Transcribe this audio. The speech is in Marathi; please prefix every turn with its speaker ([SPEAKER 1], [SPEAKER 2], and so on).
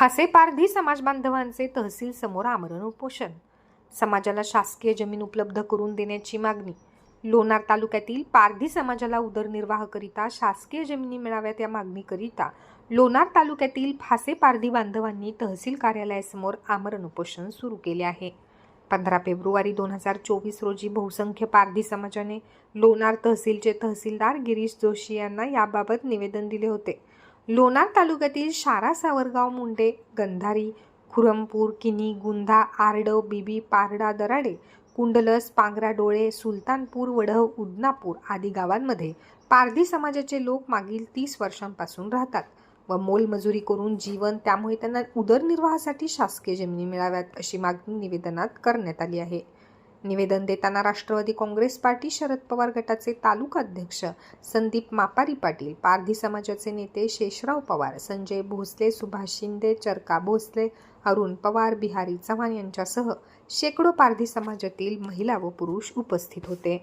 [SPEAKER 1] फासे पारधी समाज बांधवांचे तहसील समोर आमरण उपोषण. समाजाला शासकीय जमीन उपलब्ध करून देण्याची मागणी. लोणार तालुक्यातील पारधी समाजाला उदरनिर्वाहाकरिता शासकीय जमिनी मिळाव्यात या मागणीकरिता लोणार तालुक्यातील फासे पारधी बांधवांनी तहसील कार्यालयासमोर आमरण उपोषण सुरू केले आहे. 15 फेब्रुवारी 2024 रोजी बहुसंख्य पारधी समाजाने लोणार तहसीलचे तहसीलदार गिरीश जोशी यांना याबाबत निवेदन दिले होते. लोणार तालुक्यातील शारा, सावरगाव, मुंडे, गंधारी, खुरमपूर, किनी, गुंधा, आरडव, बीबी, पारडा, दराडे, कुंडलस, पांगरा, डोळे, सुलतानपूर, वडव, उदनापूर आदी गावांमध्ये पारधी समाजाचे लोक मागील 30 वर्षांपासून राहतात व मोलमजुरी करून जीवन, त्यामुळे त्यांना उदरनिर्वाहासाठी शासकीय जमिनी मिळाव्यात अशी मागणी निवेदनात करण्यात आली आहे. निवेदन देताना राष्ट्रवादी काँग्रेस पार्टी शरद पवार गटाचे तालुका अध्यक्ष संदीप मापारी पाटील, पारधी समाजाचे नेते शेषराव पवार, संजय भोसले, सुभाष शिंदे, चरका भोसले, अरुण पवार, बिहारी चव्हाण यांच्यासह शेकडो पारधी समाजातील महिला व पुरुष उपस्थित होते.